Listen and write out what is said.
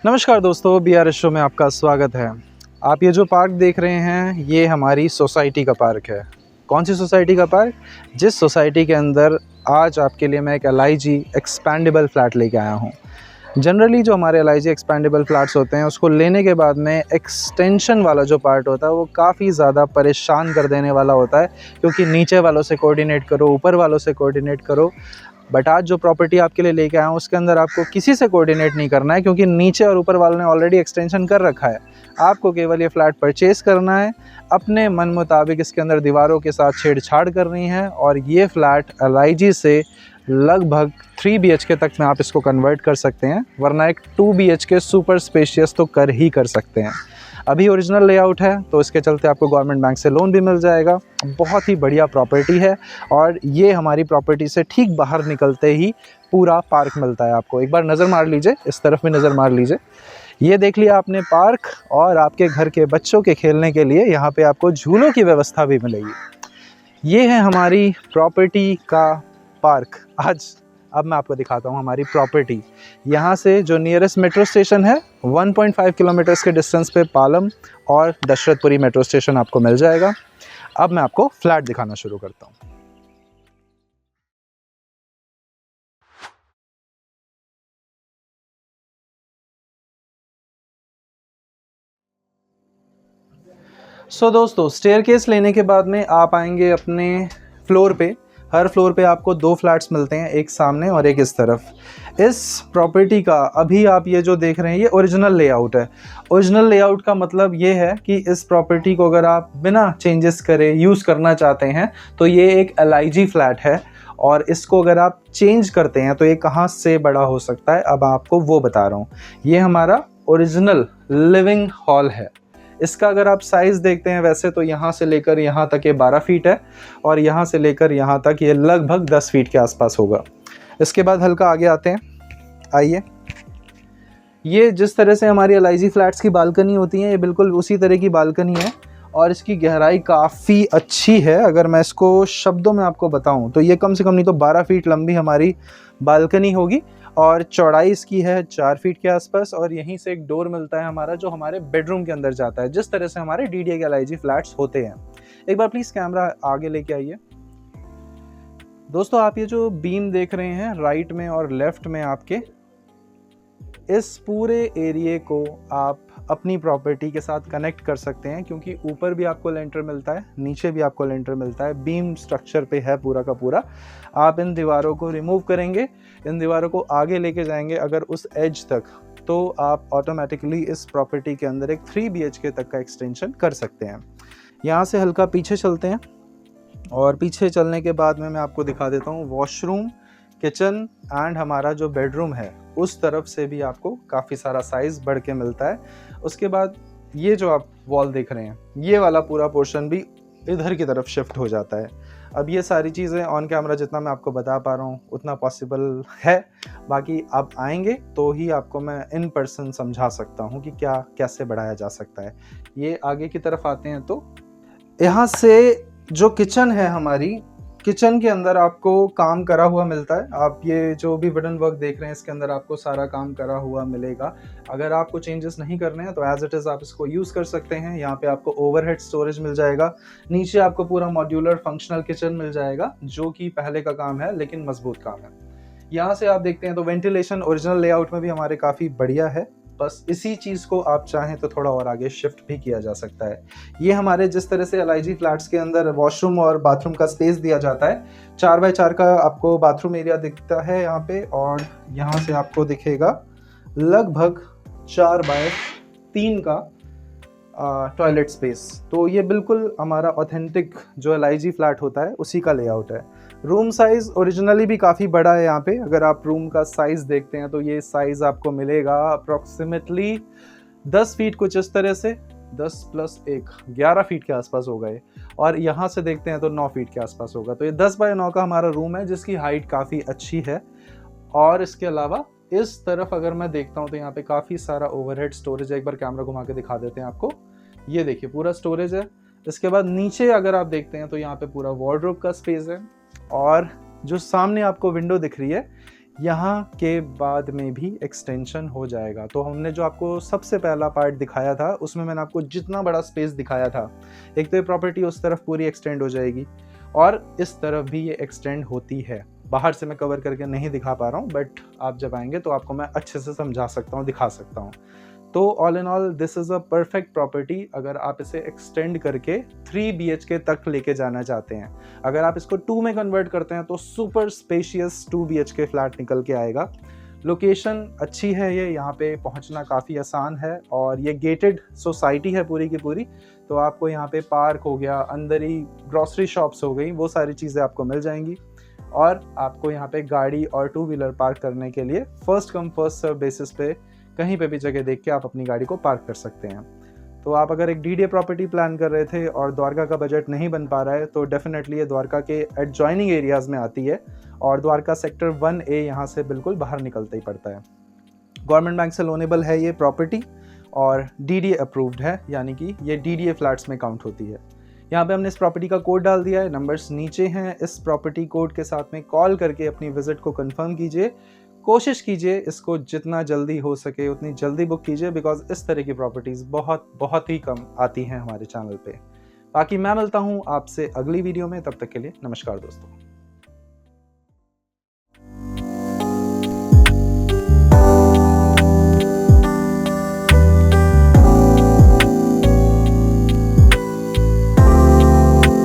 नमस्कार दोस्तों, BRS show में आपका स्वागत है। आप ये जो पार्क देख रहे हैं ये हमारी सोसाइटी का पार्क है। कौन सी सोसाइटी का पार्क? जिस सोसाइटी के अंदर आज आपके लिए मैं एक LIG एक्सपैंडेबल फ्लैट लेके आया हूँ। जनरली जो हमारे LIG एक्सपैंडेबल फ्लैट्स होते हैं उसको लेने के बाद में एक्सटेंशन वाला जो पार्ट होता है वो काफ़ी ज़्यादा परेशान कर देने वाला होता है, क्योंकि नीचे वालों से कोऑर्डिनेट करो, ऊपर वालों से कोऑर्डिनेट करो। बट आज जो प्रॉपर्टी आपके लिए लेके आया हूँ उसके अंदर आपको किसी से कोऑर्डिनेट नहीं करना है, क्योंकि नीचे और ऊपर वालों ने ऑलरेडी एक्सटेंशन कर रखा है। आपको केवल ये फ्लैट परचेज़ करना है, अपने मन मुताबिक इसके अंदर दीवारों के साथ छेड़छाड़ करनी है और ये फ्लैट LIG से लगभग 3 BHK तक में आप इसको कन्वर्ट कर सकते हैं, वरना एक 2 BHK सुपर स्पेशियस तो कर ही कर सकते हैं। अभी ओरिजिनल लेआउट है तो इसके चलते आपको गवर्नमेंट बैंक से लोन भी मिल जाएगा। बहुत ही बढ़िया प्रॉपर्टी है और ये हमारी प्रॉपर्टी से ठीक बाहर निकलते ही पूरा पार्क मिलता है आपको। एक बार नज़र मार लीजिए, इस तरफ भी नज़र मार लीजिए। ये देख लिया आपने पार्क, और आपके घर के बच्चों के खेलने के लिए यहाँ पे आपको झूलों की व्यवस्था भी मिलेगी। ये है हमारी प्रॉपर्टी का पार्क। अब मैं आपको दिखाता हूँ हमारी प्रॉपर्टी। यहाँ से जो नियरेस्ट मेट्रो स्टेशन है 1.5 किलोमीटर्स के डिस्टेंस पे पालम और दशरथपुरी मेट्रो स्टेशन आपको मिल जाएगा। अब मैं आपको फ्लैट दिखाना शुरू करता हूँ। दोस्तों, स्टेयरकेस लेने के बाद में आप आएंगे अपने फ्लोर पे। हर फ्लोर पे आपको 2 फ्लैट्स मिलते हैं, एक सामने और एक इस तरफ। इस प्रॉपर्टी का अभी आप ये जो देख रहे हैं ये ओरिजिनल लेआउट है। ओरिजिनल लेआउट का मतलब ये है कि इस प्रॉपर्टी को अगर आप बिना चेंजेस करे यूज़ करना चाहते हैं तो ये एक LIG फ्लैट है, और इसको अगर आप चेंज करते हैं तो ये कहाँ से बड़ा हो सकता है, अब आपको वो बता रहा हूँ। ये हमारा ओरिजिनल लिविंग हॉल है। इसका अगर आप साइज़ देखते हैं वैसे तो यहाँ से लेकर यहाँ तक ये 12 फीट है, और यहाँ से लेकर यहाँ तक ये लगभग 10 फीट के आसपास होगा। इसके बाद हल्का आगे आते हैं, आइए। ये जिस तरह से हमारी LIG फ्लैट्स की बालकनी होती है ये बिल्कुल उसी तरह की बालकनी है, और इसकी गहराई काफ़ी अच्छी है। अगर मैं इसको शब्दों में आपको बताऊं तो ये कम से कम नहीं तो 12 फीट लंबी हमारी बालकनी होगी, और चौड़ाई इसकी है 4 फीट के आसपास। और यहीं से एक डोर मिलता है हमारा जो हमारे बेडरूम के अंदर जाता है, जिस तरह से हमारे DDA के LIG फ्लैट्स होते हैं। एक बार प्लीज़ कैमरा आगे लेके आइए। दोस्तों, आप ये जो बीम देख रहे हैं राइट में और लेफ्ट में आपके, इस पूरे एरिए को आप अपनी प्रॉपर्टी के साथ कनेक्ट कर सकते हैं, क्योंकि ऊपर भी आपको लेंटर मिलता है, नीचे भी आपको लेंटर मिलता है, बीम स्ट्रक्चर पे है पूरा का पूरा। आप इन दीवारों को रिमूव करेंगे, इन दीवारों को आगे लेके जाएंगे अगर उस एज तक, तो आप ऑटोमेटिकली इस प्रॉपर्टी के अंदर एक 3 BHK तक का एक्सटेंशन कर सकते हैं। यहाँ से हल्का पीछे चलते हैं, और पीछे चलने के बाद में मैं आपको दिखा देता हूँ वॉशरूम, किचन एंड हमारा जो बेडरूम है उस तरफ से भी आपको काफ़ी सारा साइज़ बढ़ के मिलता है। उसके बाद ये जो आप वॉल देख रहे हैं ये वाला पूरा पोर्शन भी इधर की तरफ शिफ्ट हो जाता है। अब ये सारी चीज़ें ऑन कैमरा जितना मैं आपको बता पा रहा हूँ उतना पॉसिबल है, बाकी आप आएंगे तो ही आपको मैं इन पर्सन समझा सकता हूँ कि क्या कैसे बढ़ाया जा सकता है। ये आगे की तरफ आते हैं तो यहाँ से जो किचन है हमारी, किचन के अंदर आपको काम करा हुआ मिलता है। आप ये जो भी वुडन वर्क देख रहे हैं इसके अंदर आपको सारा काम करा हुआ मिलेगा। अगर आपको चेंजेस नहीं करने हैं तो एज इट इज़ आप इसको यूज़ कर सकते हैं। यहाँ पे आपको ओवरहेड स्टोरेज मिल जाएगा, नीचे आपको पूरा मॉड्यूलर फंक्शनल किचन मिल जाएगा जो कि पहले का काम है लेकिन मजबूत काम है। यहाँ से आप देखते हैं तो वेंटिलेशन ओरिजिनल लेआउट में भी हमारे काफ़ी बढ़िया है, बस इसी चीज़ को आप चाहें तो थोड़ा और आगे शिफ्ट भी किया जा सकता है। ये हमारे जिस तरह से LIG फ्लैट्स के अंदर वॉशरूम और बाथरूम का स्पेस दिया जाता है, 4x4 का आपको बाथरूम एरिया दिखता है यहाँ पे, और यहाँ से आपको दिखेगा लगभग 4x3 का टॉयलेट स्पेस। तो ये बिल्कुल हमारा ऑथेंटिक जो LIG फ्लैट होता है उसी का लेआउट है। रूम साइज़ ओरिजिनली भी काफ़ी बड़ा है यहाँ पे। अगर आप रूम का साइज़ देखते हैं तो ये साइज़ आपको मिलेगा अप्रॉक्सीमेटली 10 फीट, कुछ इस तरह से 10 + 1 11 फीट के आसपास होगा ये, और यहाँ से देखते हैं तो 9 फीट के आसपास होगा। तो ये 10x9 का हमारा रूम है जिसकी हाइट काफ़ी अच्छी है। और इसके अलावा इस तरफ अगर मैं देखता हूँ तो यहाँ पे काफ़ी सारा ओवरहेड स्टोरेज है। एक बार कैमरा घुमा के दिखा देते हैं आपको। ये देखिए पूरा स्टोरेज है। इसके बाद नीचे अगर आप देखते हैं तो यहाँ पे पूरा वार्डरोब का स्पेस है, और जो सामने आपको विंडो दिख रही है यहाँ के बाद में भी एक्सटेंशन हो जाएगा। तो हमने जो आपको सबसे पहला पार्ट दिखाया था उसमें मैंने आपको जितना बड़ा स्पेस दिखाया था, एक तो ये प्रॉपर्टी उस तरफ पूरी एक्सटेंड हो जाएगी और इस तरफ भी ये एक्सटेंड होती है। बाहर से मैं कवर करके नहीं दिखा पा रहा हूँ, बट आप जब आएंगे तो आपको मैं अच्छे से समझा सकता हूँ, दिखा सकता हूँ। तो all in all this is a perfect property अगर आप इसे एक्सटेंड करके 3 BHK तक लेके जाना चाहते हैं। अगर आप इसको 2 में कन्वर्ट करते हैं तो सुपर स्पेशियस 2 BHK फ्लैट निकल के आएगा। लोकेशन अच्छी है, ये यहाँ पे पहुँचना काफ़ी आसान है और ये गेटेड सोसाइटी है पूरी की पूरी। तो आपको यहाँ पे पार्क हो गया, अंदर ही ग्रॉसरी शॉप्स हो गई, वो सारी चीज़ें आपको मिल जाएंगी। और आपको यहाँ पे गाड़ी और 2 व्हीलर पार्क करने के लिए first come first serve basis पे कहीं पे भी जगह देख के आप अपनी गाड़ी को पार्क कर सकते हैं। तो आप अगर एक DDA प्रॉपर्टी प्लान कर रहे थे और द्वारका का बजट नहीं बन पा रहा है तो डेफिनेटली ये द्वारका के एडजॉइनिंग एरियाज़ में आती है और द्वारका सेक्टर 1A यहाँ से बिल्कुल बाहर निकलते ही पड़ता है। गवर्नमेंट बैंक से लोनेबल है ये प्रॉपर्टी और DDA अप्रूव्ड है, यानी कि ये DDA फ्लैट्स में काउंट होती है। यहाँ पे हमने इस प्रॉपर्टी का कोड डाल दिया है, नंबर्स नीचे हैं। इस प्रॉपर्टी कोड के साथ में कॉल करके अपनी विजिट को कंफर्म कीजिए। कोशिश कीजिए इसको जितना जल्दी हो सके उतनी जल्दी बुक कीजिए, बिकॉज इस तरह की प्रॉपर्टीज़ बहुत ही कम आती हैं हमारे चैनल पे। बाकी मैं मिलता हूँ आपसे अगली वीडियो में, तब तक के लिए नमस्कार दोस्तों।